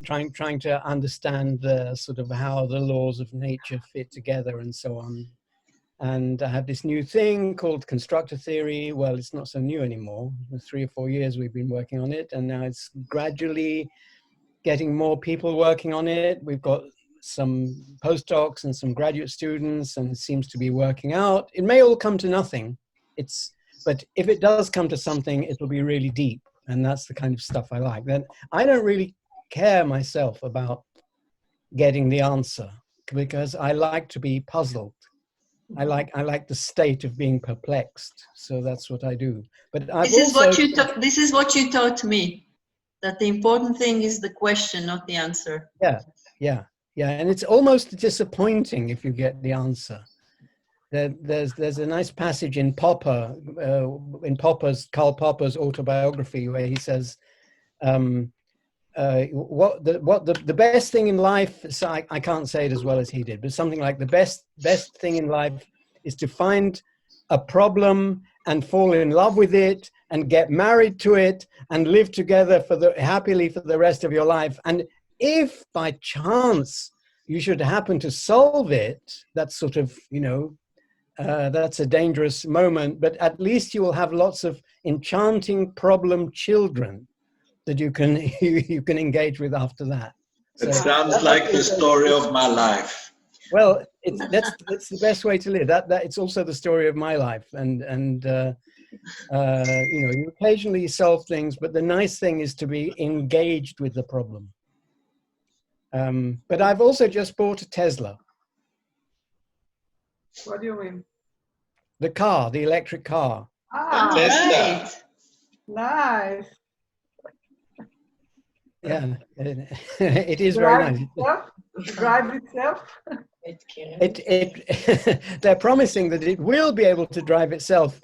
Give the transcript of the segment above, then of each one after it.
trying to understand the sort of how the laws of nature fit together and so on. And I have this new thing called constructor theory. Well, it's not so new anymore. For 3 or 4 years we've been working on it, and now it's gradually getting more people working on it. We've got some postdocs and some graduate students, and it seems to be working out. It may all come to nothing. But if it does come to something, it'll be really deep, and that's the kind of stuff I like. Then I don't really care myself about getting the answer, because I like to be puzzled. I like the state of being perplexed. So that's what I do. But this is what you taught me, that the important thing is the question, not the answer. Yeah. And it's almost disappointing if you get the answer. There's a nice passage in Karl Popper's autobiography, where he says, the best thing in life, so I can't say it as well as he did, but something like the best thing in life is to find a problem and fall in love with it and get married to it and live together happily for the rest of your life. And if by chance you should happen to solve it, that's sort of, that's a dangerous moment, but at least you will have lots of enchanting problem children that you can engage with after that. It sounds like the story of my life. Well, that's the best way to live. That it's also the story of my life. And you occasionally solve things, but the nice thing is to be engaged with the problem. But I've also just bought a Tesla. What do you mean? The car, the electric car. Ah, Tesla. Nice. Yeah, it is very nice. Drive itself? They're promising that it will be able to drive itself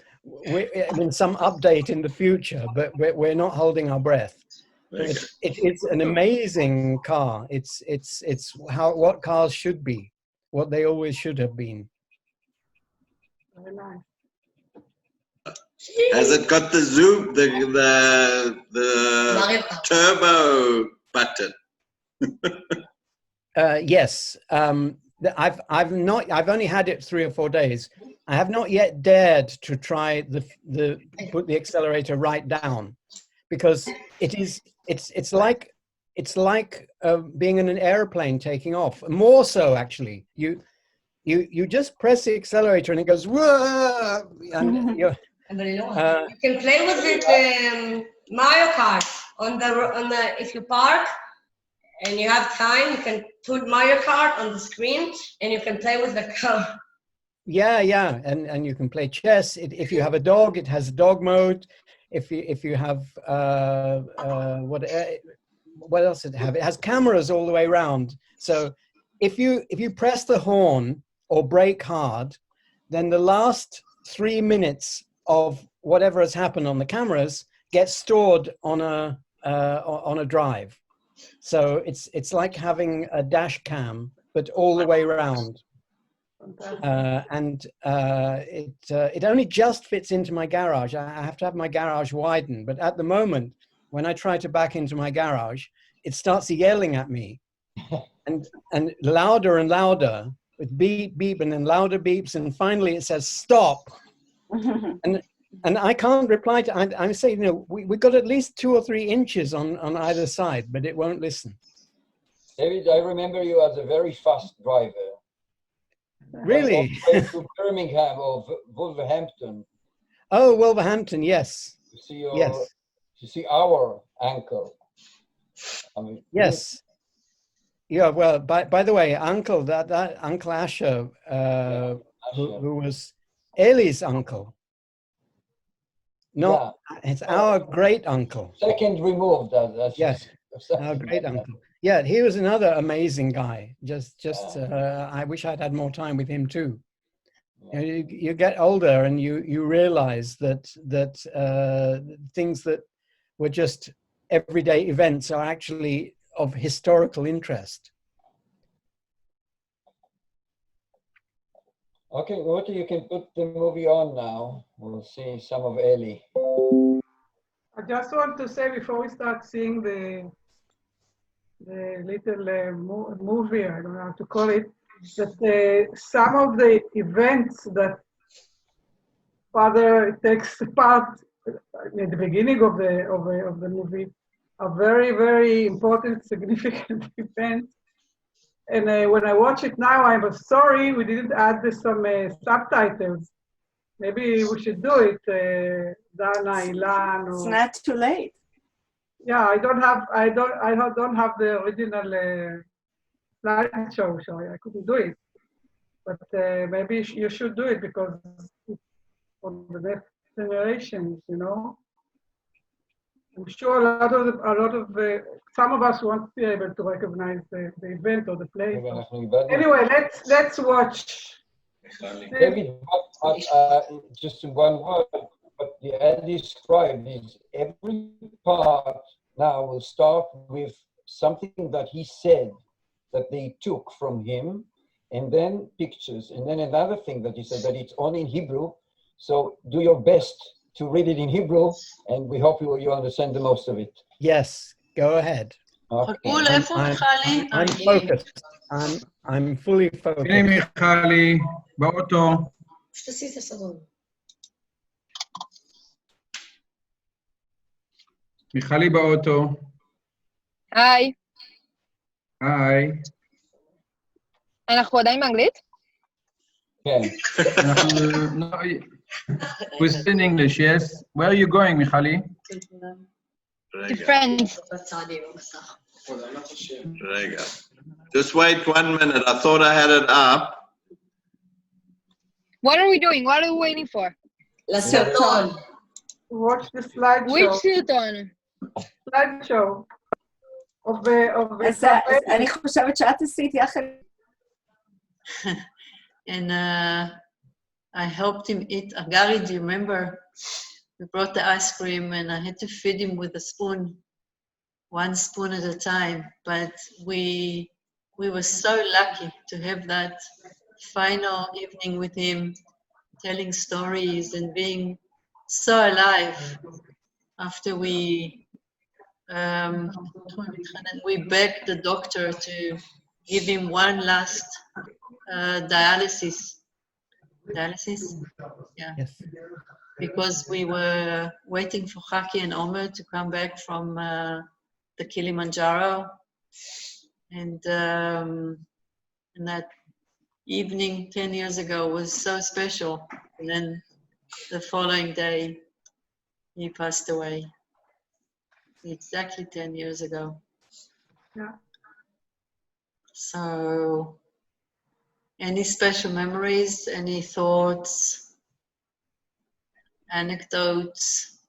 in some update in the future, but we're not holding our breath. It's an amazing car. It's what cars should be, what they always should have been. Very nice. Has it got the zoom, the turbo button? Yes. I've only had it 3 or 4 days. I have not yet dared to try put the accelerator right down, because it's like being in an airplane taking off. More so, actually. You just press the accelerator and it goes whoa, and you're. You can play with it, Mario Kart on the if you park and you have time, you can put Mario Kart on the screen and you can play with the car. Yeah, and you can play chess. If you have a dog, it has dog mode. If you have what else does it have? It has cameras all the way around. So if you press the horn or brake hard, then the last 3 minutes of whatever has happened on the cameras gets stored on a drive. So it's like having a dash cam, but all the way around. It only just fits into my garage. I have to have my garage widened, but at the moment, when I try to back into my garage, it starts yelling at me, and louder and louder, with beep beep and then louder beeps, and finally it says stop. And I can't reply to. I'm saying, we got at least 2 or 3 inches on either side, but it won't listen. David, I remember you as a very fast driver. Really? To Birmingham or Wolverhampton. Oh, Wolverhampton, yes. To see our uncle. I mean, yes. Yeah. Well, by the way, Uncle, that Uncle Asher, who was Eli's uncle. No, it's our great uncle. Second removed. Yes, our great uncle. Yeah, he was another amazing guy. I wish I'd had more time with him too. You get older and you realize that things that were just everyday events are actually of historical interest. Okay, Ute, you can put the movie on now. We'll see some of Eli. I just want to say before we start seeing the the little movie, I don't know how to call it, that some of the events that Father takes part at the beginning of the movie are very, very important, significant events. And when I watch it now, I'm sorry we didn't add some subtitles. Maybe we should do it, Dana, Ilan. It's not too late. Yeah, I don't have the original slideshow, so I couldn't do it. But maybe you should do it because it's for the next generations, you know. I'm sure some of us won't be able to recognize the event or the place. Anyway, let's watch. David, just in one word, what the ad described is every part now will start with something that he said that they took from him, and then pictures, and then another thing that he said that it's all in Hebrew. So do your best to read it in Hebrew, and we hope you understand the most of it. Yes, go ahead. Okay. חכול, איפה מיכלי? I'm focused. I'm fully focused. הנה מיכלי, באוטו. שתעשי את הסרון. מיכלי באוטו. היי, היי. אנחנו עדיין באנגלית? כן. We speak in English, yes. Where are you going, מיכלי? To friends. רגע. Just wait 1 minute. I thought I had it up. What are we doing? What are we waiting for? לסרטון. Watch the slideshow. Which סרטון? Slideshow of the אז אני חושבת שאת עשית יחד. And I helped him eat. Gary, do you remember? We brought the ice cream and I had to feed him with a spoon, 1 spoon at a time. But we were so lucky to have that final evening with him, telling stories and being so alive after we begged the doctor to give him one last dialysis. Dialysis? Yeah. Yes. Because we were waiting for Chaki and Omer to come back from the Kilimanjaro. And that evening 10 years ago was so special. And then the following day, he passed away. Exactly 10 years ago. Yeah. So, any special memories, any thoughts, anecdotes?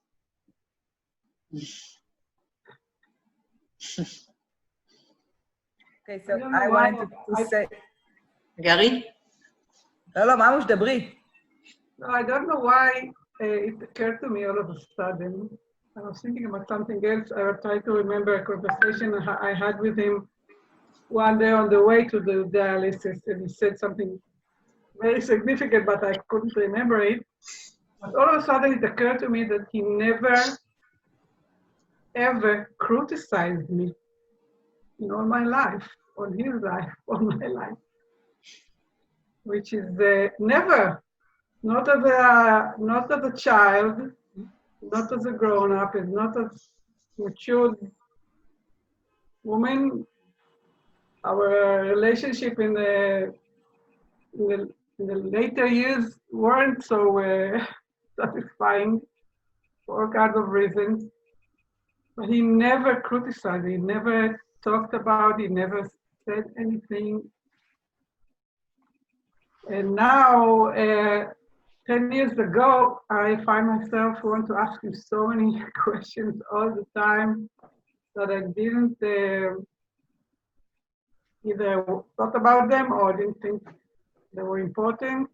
Okay, so I wanted to say... Gary? לא, ממש דברי. No, I don't know why it occurred to me all of a sudden. I was thinking about something else. I was trying to remember a conversation I had with him one day on the way to the dialysis, and he said something very significant, but I couldn't remember it. But all of a sudden it occurred to me that he never, ever criticized me in all my life, on his life, all my life. Which is never, not as a child, not as a grown-up, and not as matured woman. Our relationship in the later years weren't so satisfying for all kinds of reasons. But he never criticized, he never talked about, he never said anything. And now, 10 years ago, I find myself want to ask him so many questions all the time that I didn't either thought about them or didn't think they were important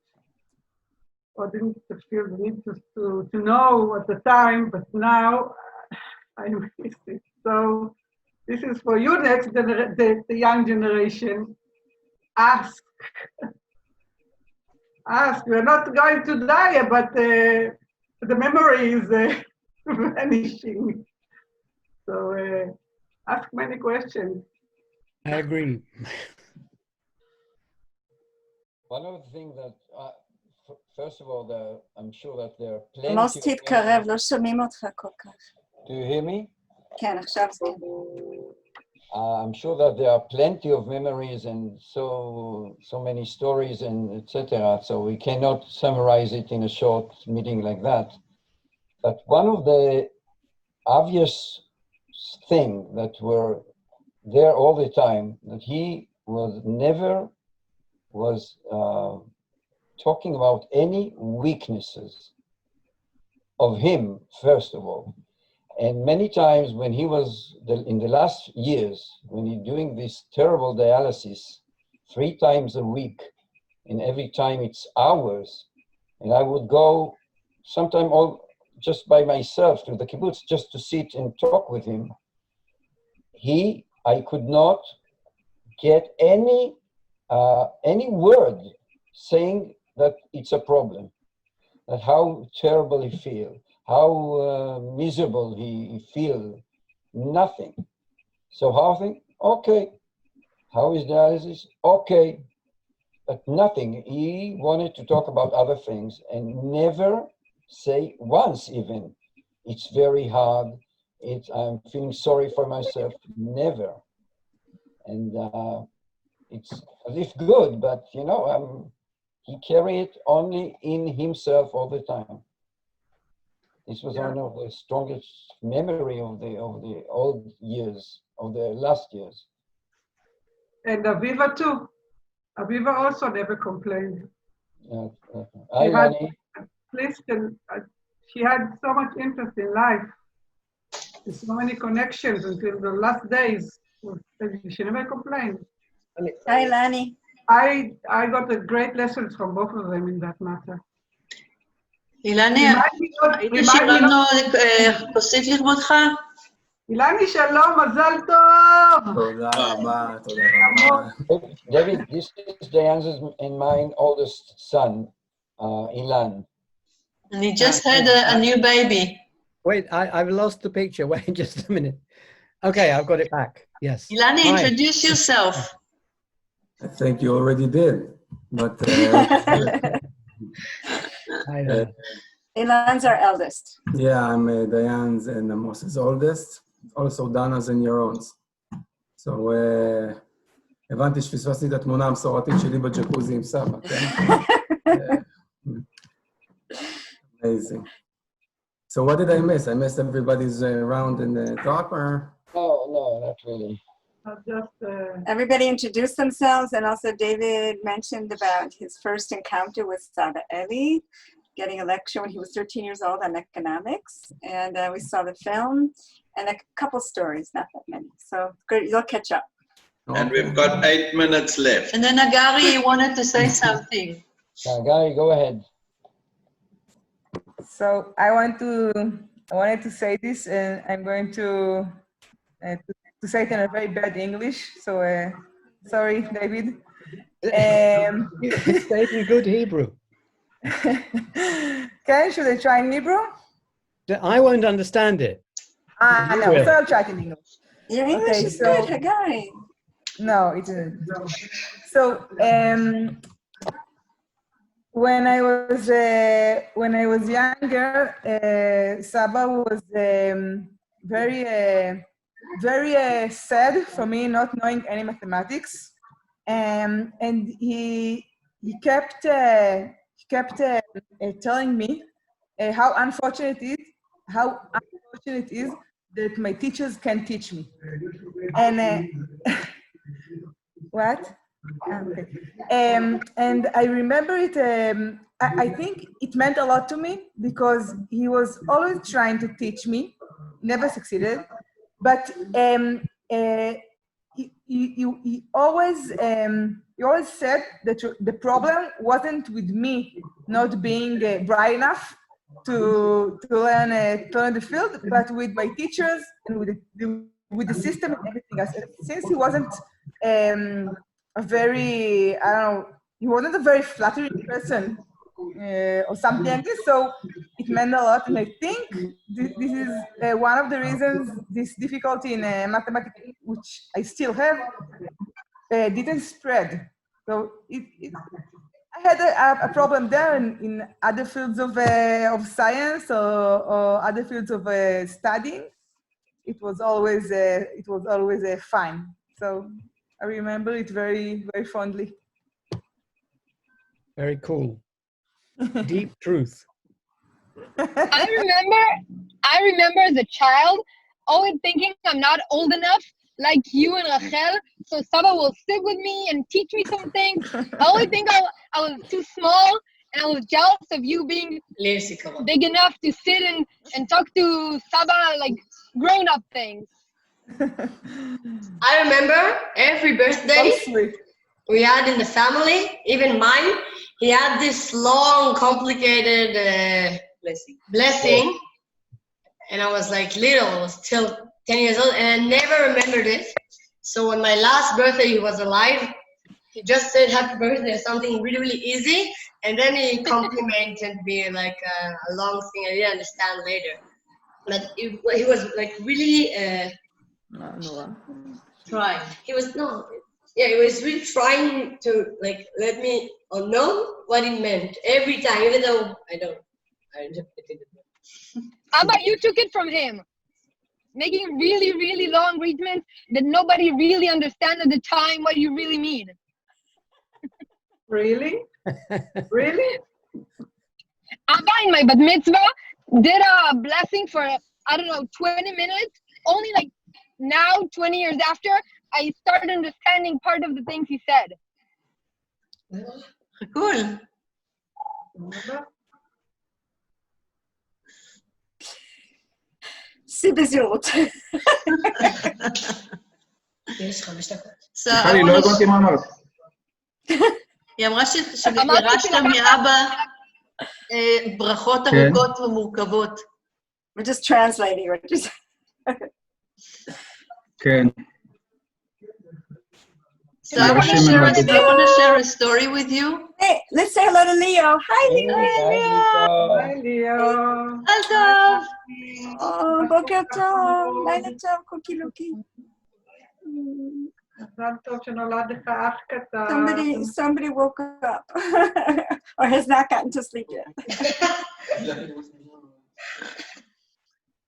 or didn't feel the need to know at the time, but now I miss it. So this is for you, the young generation. Ask. Ask. We're not going to die, but the memory is vanishing. So ask many questions. I agree. One of the things that, first of all, I'm sure that there are plenty עמוס of תתקרב, לא שומעים אותך כל כך. Do you hear me? כן, עכשיו זה כן. I'm sure that there are plenty of memories and so many stories and etc. So we cannot summarize it in a short meeting like that. But one of the obvious things that were there all the time, that he was never talking about any weaknesses of him, first of all. And many times when he was in the last years, when he's doing this terrible dialysis 3 times a week, and every time it's hours, and I would go sometime just by myself to the kibbutz just to sit and talk with him, I could not get any word saying that it's a problem, that how terrible he feels, how miserable he feels, nothing. So how I think, okay, how is dialysis? Okay, but nothing. He wanted to talk about other things and never say once even, it's very hard, I'm feeling sorry for myself, never. And it's as if good, but you know, he carried it only in himself all the time. This was one of the strongest memory of the old years, of the last years. And Aviva too. Aviva also never complained. She had so much interest in life, so many connections until the last days. She never complained. Hi, Lani. I got a great lessons from both of them in that matter. אילני, הייתי שלנו תוסיף לכבודך? אילני, שלום, מזל טוב! תודה רבה, תודה רבה. David, this is Diane's and mine oldest son, Ilan. And he just had a new baby. Wait, I've lost the picture. Wait just a minute. Okay, I've got it back. Yes. Ilani, introduce yourself. I think you already did, but... Ilan's our eldest. Yeah, I'm Diane's and Amos's oldest. Also Dana's and Yaron's. So, הבנתי שפספסתי את התמונה המסורתית שלי בג'קוזי עם סבא, כן? Amazing. So what did I miss? I missed everybody's round in the talk, or? No, not really. Everybody introduced themselves, and also David mentioned about his first encounter with Saba Eli, getting a lecture when he was 13 years old on economics, and we saw the film, and a couple stories, not that many. So good, you'll catch up. And we've got 8 minutes left. And then Agari wanted to say something. Agari, go ahead. So I wanted to say this, and I'm going to say it in a very bad English. So sorry, David. Say it in good Hebrew. Should I try in Hebrew? I won't understand it. No, so I'll try it in English. Your English is good, Hagari. No, it isn't. So when I was younger, Saba was very sad for me not knowing any mathematics, and he kept telling me how unfortunate it is that my teachers can teach me. And what? Okay. And I remember it, I think it meant a lot to me because he was always trying to teach me, never succeeded, but he always said that the problem wasn't with me not being bright enough to learn the field, but with my teachers and with the system and everything else. Since he wasn't he wasn't a very flattering person or something like this. So it meant a lot, and I think this is one of the reasons this difficulty in mathematics, which I still have, didn't spread. So I had a problem there in other fields of science or other fields of studying. It was always fine. So I remember it very, very fondly. Very cool. Deep truth. I remember as a child always thinking I'm not old enough like you and Rachel, so Saba will sit with me and teach me some things. I always think I was too small, and I was jealous of you being big enough to sit and talk to Saba like grown-up things. I remember every birthday we had in the family, even mine, he had this long, complicated blessing. And I was like little, I was still 10 years old, and I never remembered it. So when my last birthday he was alive, he just said happy birthday, something really, really easy. And then he complimented me like a long thing I didn't understand later. But he was like really trying. He was he was really trying to like let me know what it meant every time, even though I didn't. How about you took it from him? Making really, really long treatments that nobody really understands at the time what you really mean. Really? Really? Abba in my bat mitzvah did a blessing for, I don't know, 20 minutes. Only like now, 20 years after, I started understanding part of the things he said. Cool. בזהירות. יש 5 דקות. מיכלי, לא הבנתי מה אמרת. היא אמרה שירשת מאבא ברכות ארוכות ומורכבות. We're just translating. כן. So I want to share a story with you. Hey, let's say hello to Leo. Hi, Leo. Hi, Leo. Hello. Oh, בוקר טוב. לילה טוב, קוקי לוקי. מזל טוב שנולד לך אח קטן. Somebody woke up or has not gotten to sleep yet.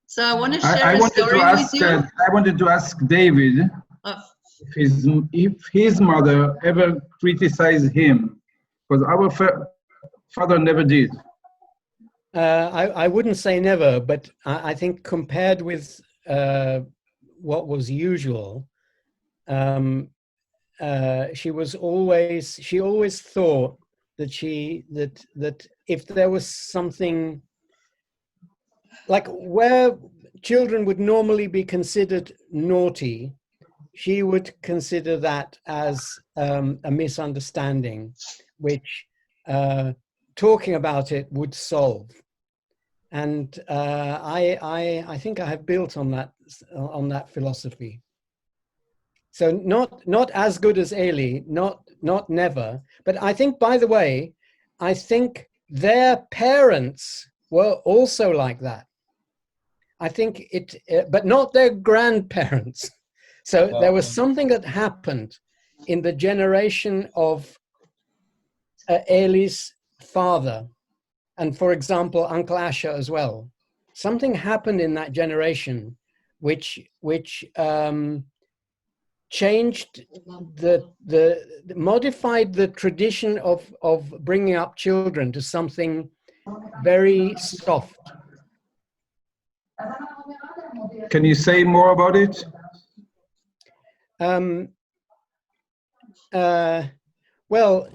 So I want to share a story with you. I wanted to ask David if his mother ever criticized him, because our father never did. I wouldn't say never, but I think compared with what was usual, she always thought that if there was something like where children would normally be considered naughty, she would consider that as a misunderstanding, which talking about it would solve. And I think I have built on that philosophy. So not as good as Eli, not never, but I think, by the way, I think their parents were also like that. I think but not their grandparents. So there was something that happened in the generation of Eli's father, and for example, Uncle Asher as well. Something happened in that generation which changed modified the tradition of bringing up children to something very soft. Can you say more about it? Well,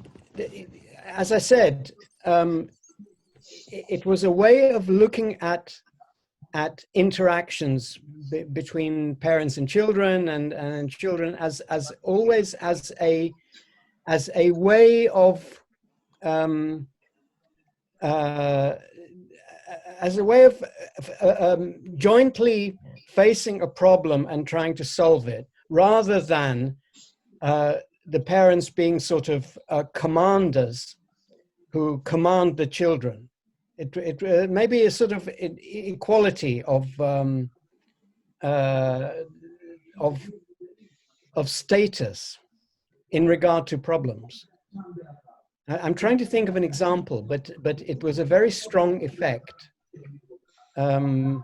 as I said, it was a way of looking at interactions between parents and children, and children as always as a way of jointly facing a problem and trying to solve it, rather than the parents being sort of commanders who command the children. It maybe a sort of equality of status in regard to problems. I'm trying to think of an example, but it was a very strong effect. Oh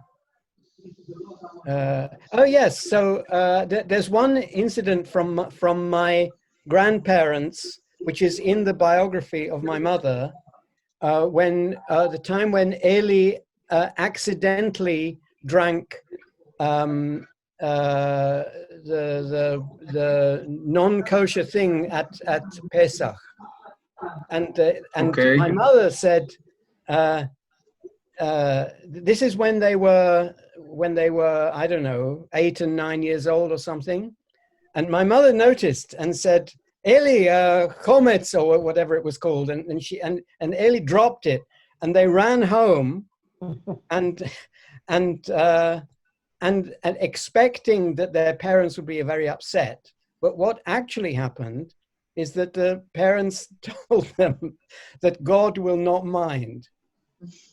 yes, so there's one incident from my grandparents, which is in the biography of my mother, when the time when Eli accidentally drank the non-kosher thing at Pesach, and Okay. my mother said, this is when they were I don't know, 8 and 9 years old or something, and my mother noticed and said, Eli, chometz, or whatever it was called, and Eli dropped it, and they ran home, and expecting that their parents would be very upset. But what actually happened is that the parents told them that God will not mind.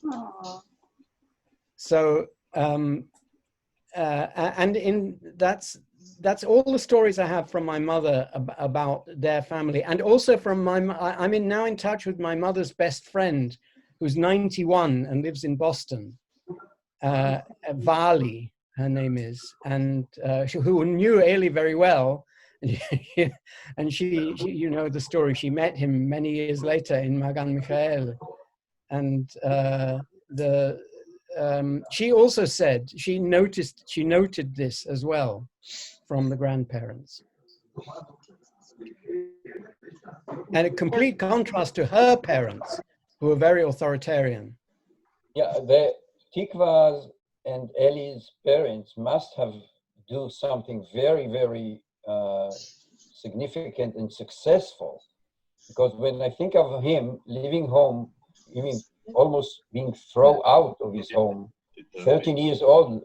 Aww. So, and that's all the stories I have from my mother about their family, and also from I'm now in touch with my mother's best friend, who's 91 and lives in Boston, Vali, her name is, and who knew Eli very well, and she, you know the story. She met him many years later in Magan Michael, and she also said she noted this as well from the grandparents, and a complete contrast to her parents, who were very authoritarian. Yeah, the Tikva's and Eli's parents must have do something very, very significant and successful, because when I think of him leaving home, even almost being thrown out of his home, 13 years old,